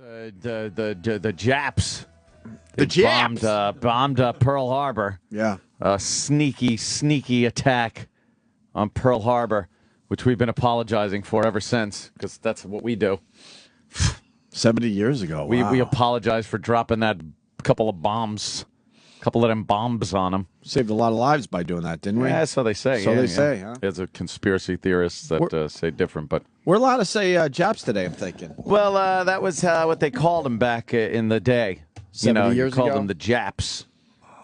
The Japs. The Japs bombed Pearl Harbor. Yeah. A sneaky attack on Pearl Harbor, which we've been apologizing for ever since, because that's what we do. 70 years ago. Wow. We apologize for dropping that couple of them bombs on them. Saved a lot of lives by doing that, didn't we? Yeah, so they say. So they say, huh? There's a conspiracy theorists that say different, but we're allowed to say Japs today, I'm thinking. Well, that was what they called them back in the day. 70 years called ago? them the Japs.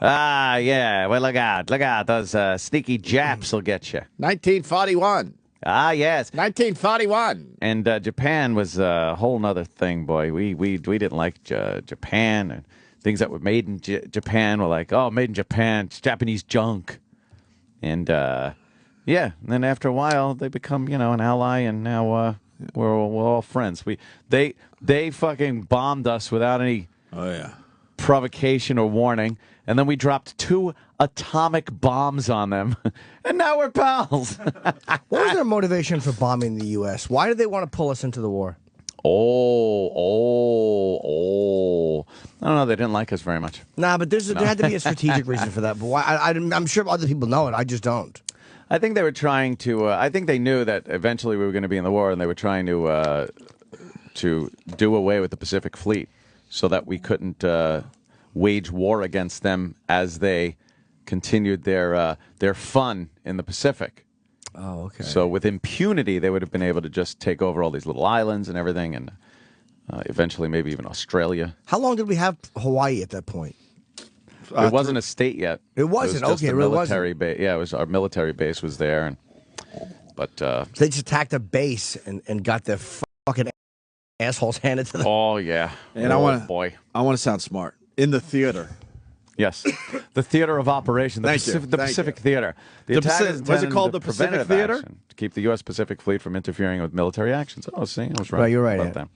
Ah, yeah. Well, look out. Those sneaky Japs will get you. 1941. Ah, yes. 1941. And Japan was a whole nother thing, boy. We didn't like Japan, and things that were made in Japan were like, oh, made in Japan, it's Japanese junk. And and then after a while, they become an ally, and now we're all friends. They fucking bombed us without any provocation or warning, and then we dropped 2 atomic bombs on them, and now we're pals. What was their motivation for bombing the U.S.? Why did they want to pull us into the war? I don't know. They didn't like us very much. Nah, but there had to be a strategic reason for that. But why? I'm sure other people know it. I just don't. I think they were trying to. I think they knew that eventually we were going to be in the war, and they were trying to do away with the Pacific Fleet so that we couldn't wage war against them as they continued their fun in the Pacific. Oh, okay. So with impunity, they would have been able to just take over all these little islands and everything, and eventually maybe even Australia. How long did we have Hawaii at that point? It wasn't a state yet. It wasn't? It was just Okay, a it really military base. Yeah, it was our military base was there, but they just attacked a base and got their fucking assholes handed to them. Oh yeah, and I want to sound smart in the theater. Yes, the theater of operation, the Pacific Theater. Was it called the Pacific Theater? To keep the U.S. Pacific Fleet from interfering with military actions. Oh, see, I was right. Right, you're right. About that.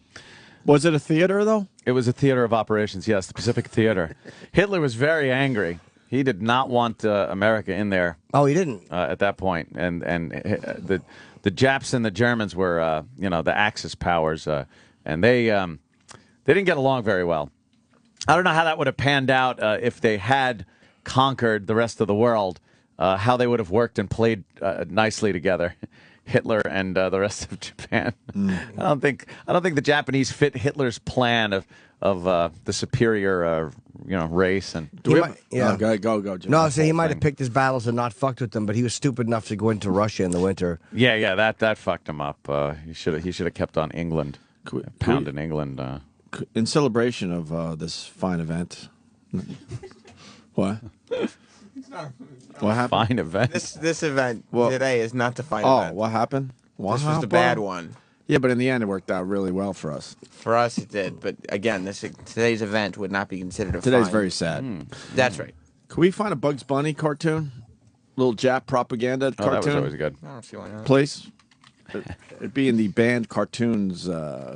Was it a theater, though? It was a theater of operations, yes, the Pacific Theater. Hitler was very angry. He did not want America in there. Oh, he didn't? At that point. And the Japs and the Germans were, the Axis powers, and they didn't get along very well. I don't know how that would have panned out if they had conquered the rest of the world, how they would have worked and played nicely together, Hitler and the rest of Japan. I don't think the Japanese fit Hitler's plan of the superior race. And go, Jim. No, so he might have picked his battles and not fucked with them, but he was stupid enough to go into Russia in the winter. Yeah, that fucked him up. He should have kept on England, pounding England. In celebration of this fine event. What? What happened? Fine event. This event today is not the fine event. Oh, what happened? This was the bad one. Yeah, but in the end, it worked out really well for us. For us, it did. But again, today's event would not be considered a Today's fine. very sad. That's right. Can we find a Bugs Bunny cartoon? Little Jap propaganda cartoon? That was always good. I don't see why not. Please? It'd be in the banned cartoons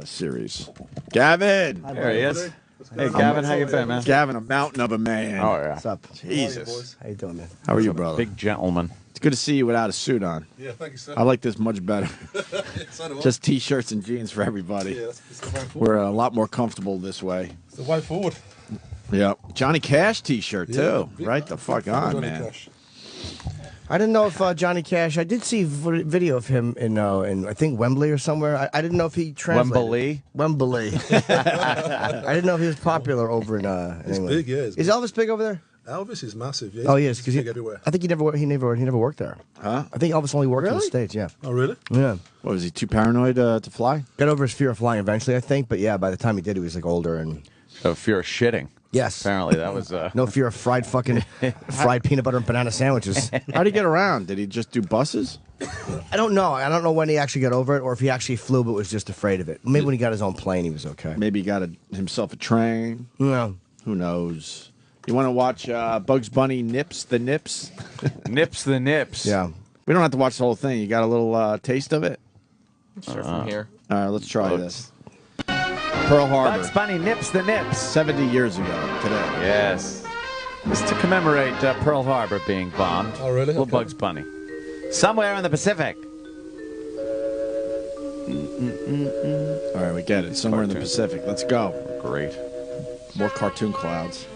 series. Gavin! There he is. Hey, Gavin, how you been, man? Gavin, a mountain of a man. Oh, yeah. What's up? Jesus. How you doing, man? How are you, brother? Big gentleman. It's good to see you without a suit on. Yeah, thank you, sir. I like this much better. Just T-shirts and jeans for everybody. Yeah, that's the way forward. We're a lot more comfortable this way. It's the way forward. Yeah. Johnny Cash T-shirt, too. Yeah, right the fuck on, Johnny man. Cash. I didn't know if Johnny Cash. I did see video of him in I think Wembley or somewhere. I didn't know if he translated. Wembley. I didn't know if he was popular over in He's England. big, yeah. Is Elvis big over there? Elvis is massive. Yeah, Oh, he is, because big everywhere. I think he never worked there. Huh? I think Elvis only worked in the States. Yeah. Oh, really? Yeah. What, was he too paranoid to fly? Got over his fear of flying eventually, I think. But yeah, by the time he did, he was like older and. Fear of shitting. Yes. Apparently, that was. No fear of fried peanut butter and banana sandwiches. How'd he get around? Did he just do buses? I don't know. I don't know when he actually got over it, or if he actually flew but was just afraid of it. Maybe when he got his own plane, he was okay. Maybe he got himself a train. No. Who knows? You want to watch Bugs Bunny Nips the Nips? Nips the Nips. Yeah. We don't have to watch the whole thing. You got a little taste of it? Sure, from here. All right, let's try this. Pearl Harbor. Bugs Bunny Nips the Nips. 70 years ago today. Yes. This is to commemorate Pearl Harbor being bombed. Oh, really? Little Okay. Bugs Bunny. Somewhere in the Pacific. All right, we get it. Somewhere in the Pacific. Let's go. Great. More cartoon clouds.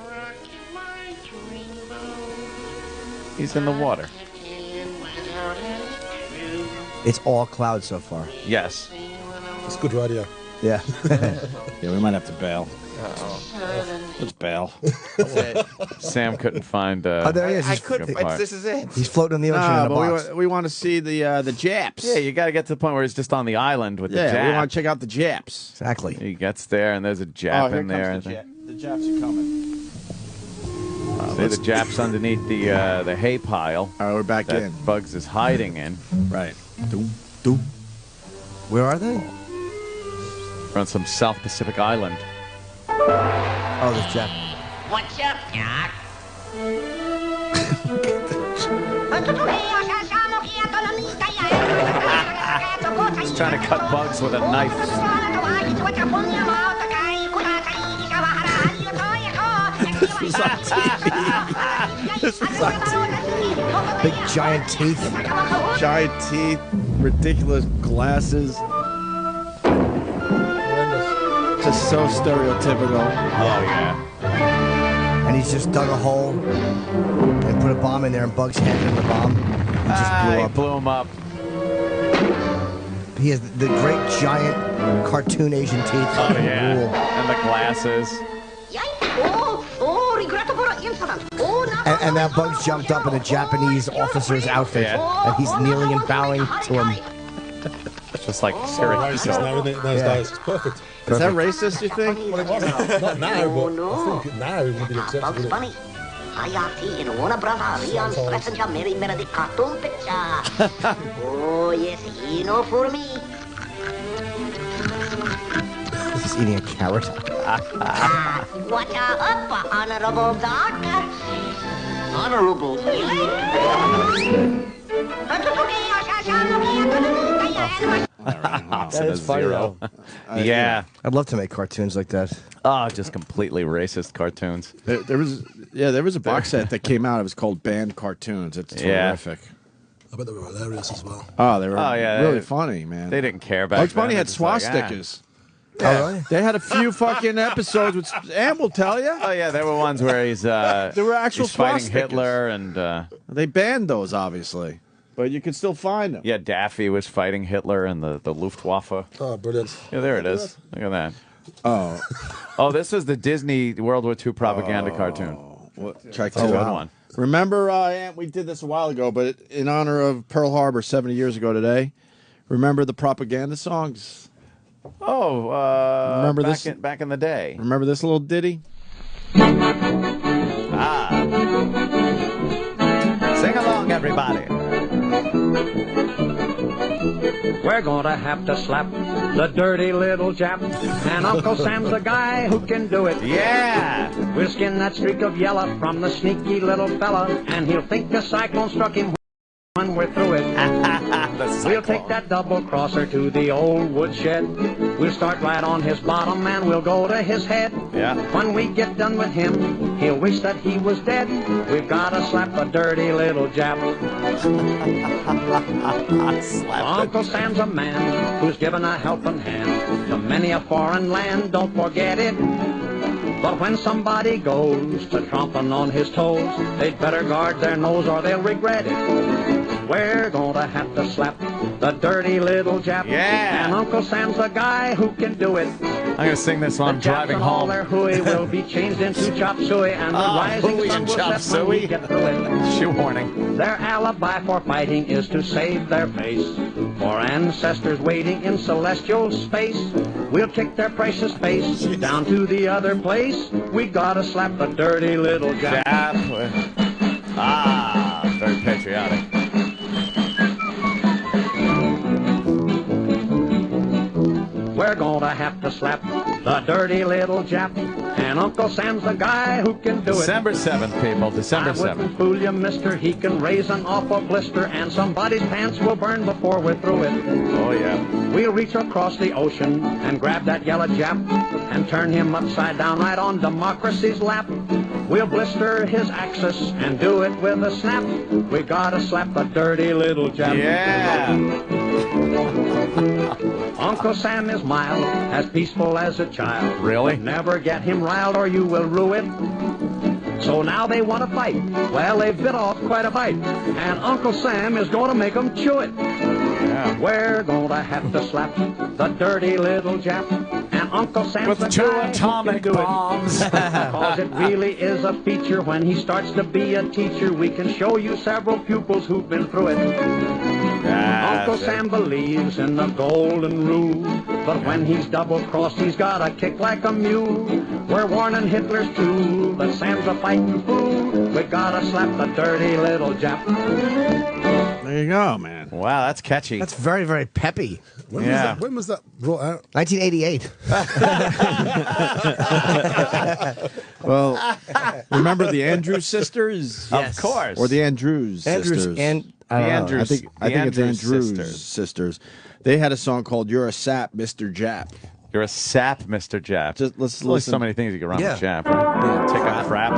He's in the water. It's all clouds so far. Yes. It's good radio. Yeah. Yeah, we might have to bail. Let's bail. Sam couldn't find. Oh, there he is. I could. This is it. He's floating in the ocean in a box. But we want to see the Japs. Yeah, you got to get to the point where he's just on the island with the Jap. Yeah, we want to check out the Japs. Exactly. He gets there, and there's a Jap in there. The Japs are coming. There's the Japs underneath the hay pile. All right, we're back that in. Bugs is hiding in. Right. Doom, doom. Where are they? We're on some South Pacific island. Oh, there's Jack. What's up, Doc? He's trying to cut Bugs with a knife. This is on TV. Big giant teeth. Giant teeth, ridiculous glasses. Just so stereotypical. Oh, yeah. And he's just dug a hole and put a bomb in there, and Bugs handed him the bomb. He just blew He up. blew him up. He has the great giant cartoon Asian teeth. Oh, yeah. Rule. And the glasses. And now Bugs jumped up in a Japanese officer's outfit, Yeah. and he's kneeling and bowing to him. It's just like Racist Syracuse. now, isn't it? In those days, it's perfect. Is that racist, you think? Well, it wasn't. Not now, but I think now it would be acceptable. Bugs Bunny. Hayati in Warner Brother, Leon's passenger, Mary Meredith cartoon picture. Oh, yes, you know for me. He's eating a carrot. Watch up, Honorable Doc. Honorable. That is funny, zero. Yeah. I'd love to make cartoons like that. Oh, just completely racist cartoons. There was a box set that came out. It was called Banned Cartoons. It's terrific. I bet they were hilarious as well. Oh, they were yeah, really funny, man. They didn't care about Bugs Bunny had swastikas. They had a few fucking episodes with Am will tell you. Oh yeah, there were ones where he's There were actual he's fighting swastikas. Hitler and They banned those, obviously, but you can still find them. yeah, Daffy was fighting Hitler and the Luftwaffe. Oh, brilliant. Yeah, there it is. Look at that. Oh, Oh, this is the Disney World War II propaganda cartoon. check That's a this good out. one. Remember, Ant, we did this a while ago, but in honor of Pearl Harbor 70 years ago today, remember the propaganda songs? Oh, Remember back this? back in the day. Remember this little ditty? Ah. Sing along, everybody. We're gonna have to slap the dirty little Jap, and Uncle Sam's the guy who can do it. Yeah. We'll skin that streak of yellow from the sneaky little fella, and he'll think a cyclone struck him when we're through it. We'll take that double crosser to the old woodshed. We'll start right on his bottom and we'll go to his head. Yeah. When we get done with him, he'll wish that he was dead. We've gotta slap a dirty little Jap. Uncle Sam's a man who's given a helping hand to many a foreign land, don't forget it. But when somebody goes to tromping on his toes, they'd better guard their nose or they'll regret it. We're gonna have to slap the dirty little Jap. Yeah. And Uncle Sam's the guy who can do it. I'm gonna sing this while I'm driving and all home. their hooey will be changed into chop suey, and the rising hooey sun and will chop set when we suey. get through it. Shoehorning. Their alibi for fighting is to save their face. For ancestors waiting in celestial space, we'll kick their precious face down to the other place. We gotta slap the dirty little Jap. Ah, very patriotic. We're gonna have to slap the dirty little Jap, and Uncle Sam's the guy who can do it. December 7th, people. December I 7th. wouldn't fool you, mister. He can raise an awful blister, and somebody's pants will burn before we're through it. Oh, yeah. We'll reach across the ocean and grab that yellow Jap and turn him upside down right on democracy's lap. We'll blister his axis and do it with a snap. We gotta slap the dirty little Jap. Yeah. Uncle Sam is mild, as peaceful as a child. Really? Never get him riled or you will rue it. So now they want to fight. Well, they've bit off quite a bite. And Uncle Sam is going to make them chew it. Yeah. We're going to have to slap the dirty little Jap. And Uncle Sam's With the 2 guy who atomic can do it. bombs. Because it really is a feature when he starts to be a teacher. We can show you several pupils who've been through it. Uncle Sam believes in the golden rule, but when he's double-crossed, he's got a kick like a mule. We're warning Hitler's too, but Sam's a fighting fool. We gotta slap the dirty little Jap. There you go, man. Wow, that's catchy. That's very, very peppy. When was that brought out? 1988. Well, remember the Andrews sisters? Of course. Or the Andrews sisters? Andrews. I think it's Andrews sisters. They had a song called "You're a Sap, Mr. Jap." You're a sap, Mr. Jap. Just let's There's only listen. so many things you can run Yeah. with Jap, right? Yeah. Take a crap,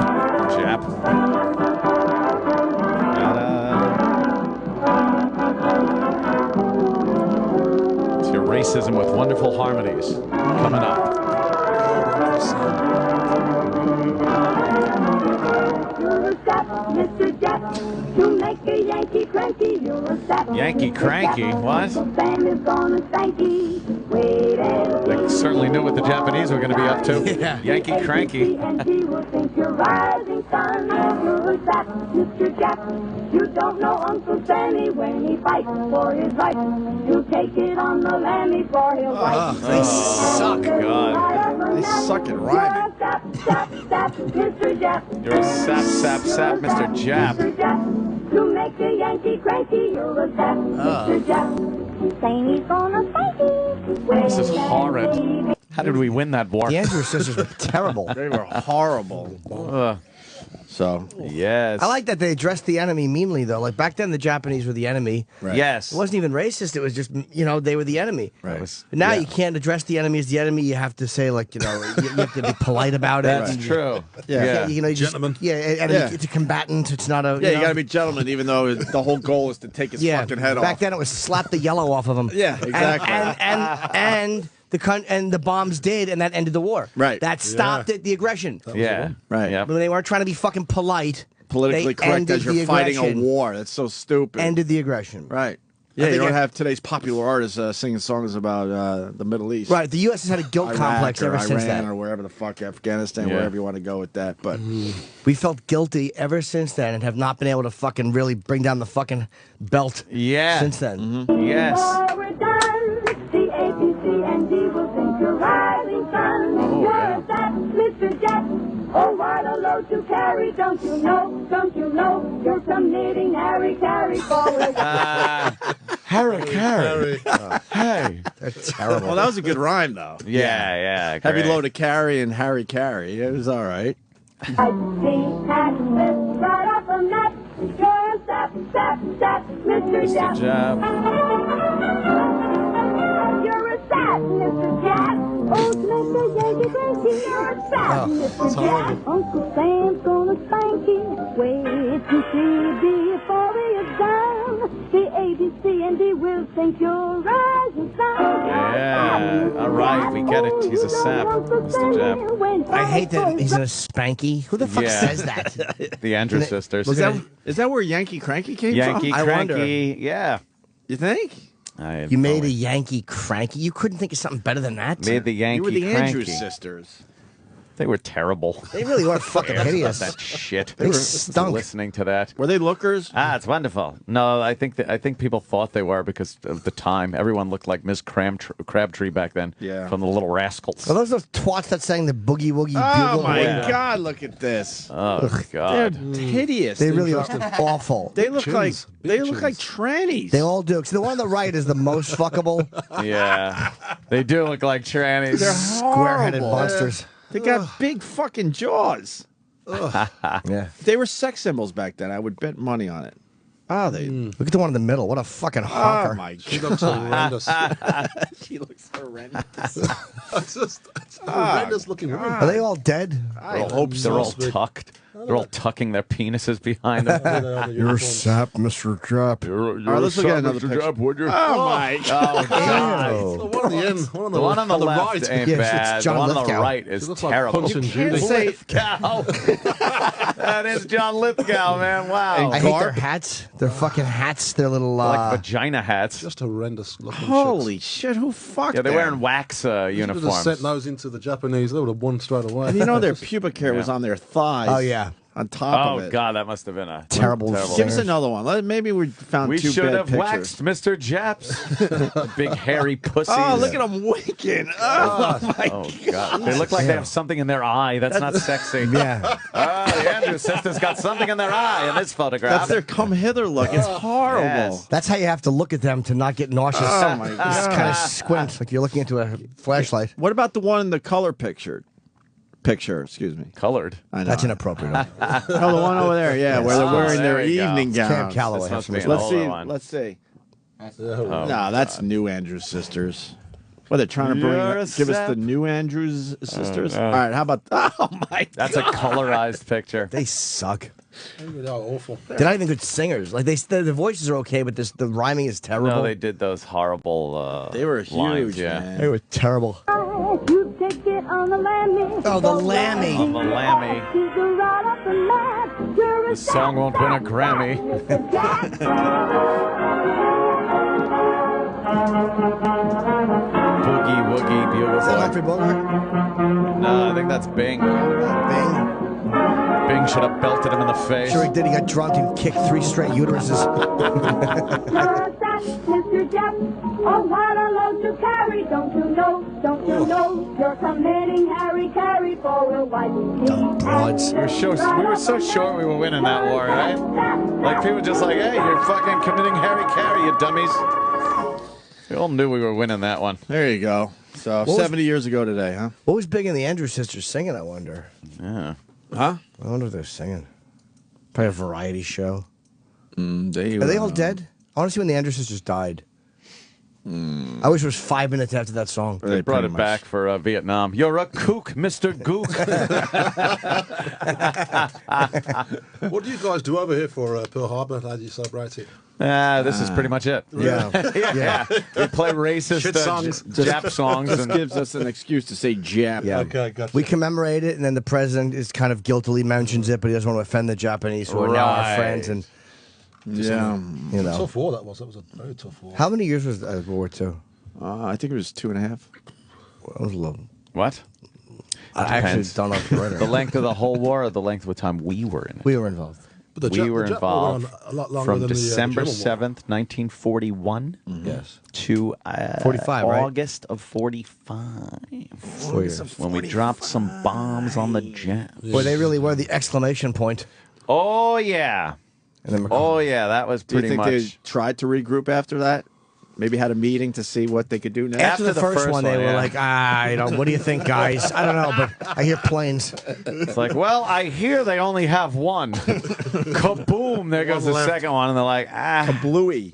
Jap. It's your racism with wonderful harmonies coming up. You're a sap, Mr. Jap, to make a Yankee cranky. You're a sap, Yankee Mr. cranky? Jap. What? Uncle Sam is gonna thank you. Wait and They certainly knew what the Japanese were going to be up to. Yeah. Yankee cranky. And he will think you're rising sun. You're a sap, Mr. Jap. You don't know Uncle Sammy when he fights for his right. You take it on the lammy for he'll fight. They suck. God. They suck at rhyming. You're a sap, sap, sap, Mr. Jap. You're a sap, sap, sap, Mr. Jap. Mr. Jap, to make a Yankee cranky, you're a sap, Mr. Jap. Saying he's gonna fight you. This is horrid. How did we win that war? The Andrews sisters were terrible. They were horrible. Ugh. So Yes. I like that they addressed the enemy meanly, though. Like back then, the Japanese were the enemy. Right. Yes. It wasn't even racist. It was just, they were the enemy. Right. But now you can't address the enemy as the enemy. You have to say, like, you have to be polite about it. That's And true. Yeah. You just- Gentlemen. and Yeah. it's a combatant. It's not a. Yeah, you got to be gentlemen, even though the whole goal is to take his fucking head back off. then, it was slap the yellow off of him. Yeah, exactly. And the bombs did, and that ended the war. Right. That stopped the aggression. Yeah. Right. Yep. When they weren't trying to be fucking polite. Politically they correct ended as you're the fighting a aggression. war. That's so stupid. Ended the aggression. Right. Yeah, you think don't I- have today's popular artists singing songs about the Middle East. Right. The U.S. has had a guilt Iraq complex or ever since Iran then. or wherever the fuck, Afghanistan, Yeah. wherever you want to go with that. But We felt guilty ever since then and have not been able to fucking really bring down the fucking belt Yeah. since then. Yes. Before we're done, the ABC and D will think you're rising sun. Oh, You're yeah. a sap, Mr. Jap. Oh, what a load to carry, don't you know? Don't you know? You're committing Harry Carry forward. Harry Carey. Hey. That's terrible. Well, that was a good rhyme, though. Yeah. Heavy great. load of carry and Harry Carey. It was all right. I see hat lift right off the mat. You're a sap, sap, sap, Mr. Mr. Jap. Jap. You're a sap, Mr. Jap. Oh, Mr. Yankee Cranky, you're a sap, Mr. Jap. Uncle Sam's gonna spank you. Wait to see the euphoria down. The ABC and D will think you're rising sun. Yeah. All right, we get it. He's a sap, Mr. Jap. I hate that he's in a spanky. Who the fuck Yeah. says that? The Andrews sisters. Is that where Yankee Cranky came Yankee from? I wonder. cranky. Yeah. You think? You made a Yankee cranky. You couldn't think of something better than that? Made the Yankee You were the cranky. Andrews sisters. They were terrible. They really were fucking hideous. That shit. They stunk. Listening to that. Were they lookers? It's wonderful. No, I think people thought they were because of the time. Everyone looked like Miss Crabtree back then. Yeah. From the Little Rascals. Are those twats that sang the Boogie Woogie Oh Bugle? my Yeah. God! Look at this. Oh They're God. hideous. They really are awful. They look like Big trannies. They all do. So the one on the right is the most fuckable. Yeah. They do look like trannies. They're Square-headed horrible. monsters. They got big fucking jaws. Yeah. If they were sex symbols back then, I would bet money on it. Oh, they. Look at the one in the middle. What a fucking honker. Oh my She God. looks horrendous. She looks horrendous. It's a horrendous looking woman. Are they all dead? I hope They're all tucked. They're all tucking their penises behind them. You're sap, Mr. Jap. All right, let's look at another picture. Oh, my God. God. The one on the end. The one on the left right. ain't Yes, bad. it's The John one on the Lithgow. right is She looks like terrible. Punch and You can't Judy. say Lithgow. That is John Lithgow, man. Wow. I hate their hats. Their fucking hats. Their little Like vagina hats. Just horrendous looking Holy shit, who fucked Yeah, they're them? wearing wax Should have uniforms. sent those into the Japanese. They would have won straight away. And you know their pubic hair was on their thighs. Oh, yeah. On top Oh of it. God, that must have been a Terrible Give us another one. Maybe we found We two should bad have pictures. waxed Mr. Japs. Big hairy pussies. Oh, look at them winking. Oh, my Oh God, they look like they have something in their eye. That's not sexy. Yeah. The Andrews sisters got something in their eye in this photograph. That's their come hither look. It's horrible. Yes. That's how you have to look at them to not get nauseous. Oh, my Just God. kind of squint like you're looking into a flashlight. What about the one in the color picture? Excuse me. Colored. I know. That's inappropriate. Oh, the one over there, yeah, where they're wearing there their we go. evening Camp gowns. Calloway. This has must some be an stuff. Let's older see. one. Let's see. Oh, No, that's new Andrews sisters. Well, they're trying to You're a give us the sap. new Andrews sisters. no. All right, how about? Oh my! That's a colorized picture. They suck. they're awful. They're not even good singers. Like the voices are okay, but the rhyming is terrible. No, they did those horrible. They were huge, lines, yeah. man. They were terrible. You take it on the Lammy. Oh, the Lammy. On the Lammy. She's a right up the mat. You're a The song won't win a Grammy. Boogie Woogie Bugle Is that Boy. Humphrey Bogart? No, I think that's Bing. Bing. Bing should have belted him in the face. Sure he did. He got drunk and kicked 3 straight uteruses. Mr. Jeff, oh, what a load to carry. Don't you know, you're committing Harry Carey for a wife. Dumb broads. We were so sure we were winning that war, right? Like people just like, hey, you're fucking committing Harry Carey, you dummies. We all knew we were winning that one. There you go. So was- 70 years ago today, huh? What was big in the Andrews sisters singing, I wonder? Yeah. Huh? I wonder if they're singing. Probably a variety show. They Are they all dead? I want to see when the Andrews sisters died. I wish it was 5 minutes after that song. They brought it back for Vietnam. You're a kook, Mr. Gook. What do you guys do over here for Pearl Harbor? How do you celebrate it? This is pretty much it. Yeah. Yeah. We play racist Shit songs. Jap songs. Just And, gives us an excuse to say Jap. Yeah. Okay, gotcha. We commemorate it, and then the president is kind of guiltily mentions it, but he doesn't want to offend the Japanese, who are now our Right. friends. And Yeah. you know, Tough war that was. That was a very tough war. how many years was World War II? I think it was 2.5. Well, it was a little. what? I actually Depends. don't know if you're right or The not. length of the whole war or the length of the time we were in it? We were involved. But We were the Jap war went involved on a lot longer from than December the German war. 7th, 1941 Yes. to 45, right? August of 45. 4 years. When we dropped some bombs on the Jap. Boy, they really were the exclamation point. Oh, yeah. And then Oh, yeah. That was Do you pretty think much. they tried to regroup after that? Maybe had a meeting to see what they could do next? after the the first first one, they one, were yeah. like, what do you think, guys? I don't know, but I hear planes. It's like, well, I hear they only have one. Kaboom! There goes the second one, and they're like, Bluey.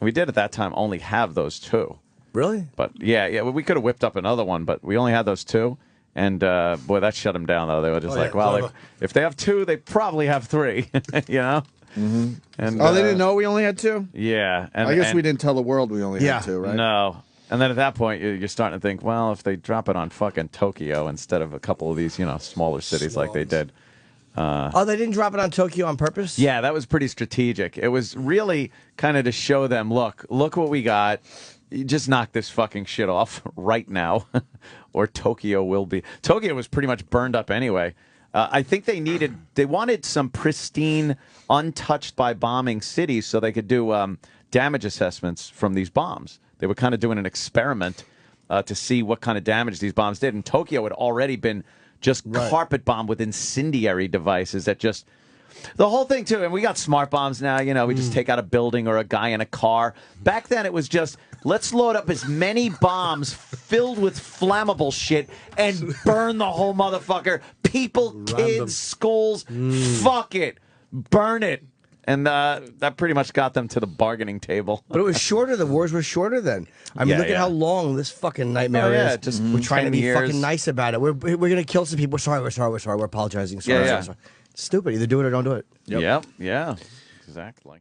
We did at that time only have those two. Really? But yeah, we could have whipped up another one, but we only had those two. And boy, that shut them down, though. They were just Oh, like, yeah, well, clever. if they have two, they probably have three, you know? Mm-hmm. And, Oh, they didn't know we only had 2? Yeah. And, I guess and- we didn't tell the world we only Yeah. had 2, right? No. And then at that point, you're starting to think, well, if they drop it on fucking Tokyo instead of a couple of these, smaller cities like they did. Oh, they didn't drop it on Tokyo on purpose? Yeah, that was pretty strategic. It was really kind of to show them, look what we got. You just knock this fucking shit off right now, or Tokyo will be. Tokyo was pretty much burned up anyway. I think they wanted some pristine, untouched by bombing cities so they could do damage assessments from these bombs. They were kind of doing an experiment to see what kind of damage these bombs did. And Tokyo had already been just carpet bombed with incendiary devices that just... The whole thing, too, and we got smart bombs now, we just take out a building or a guy in a car. Back then, it was just, let's load up as many bombs filled with flammable shit and burn the whole motherfucker. People, kids, schools, fuck it. Burn it. And that pretty much got them to the bargaining table. But it was shorter. The wars were shorter then. I mean, look at how long this fucking nightmare is. Just we're trying to be years. fucking nice about it. We're gonna kill some people. We're sorry. We're apologizing. Sorry. It's stupid. Either do it or don't do it. Yep. Yeah. Exactly.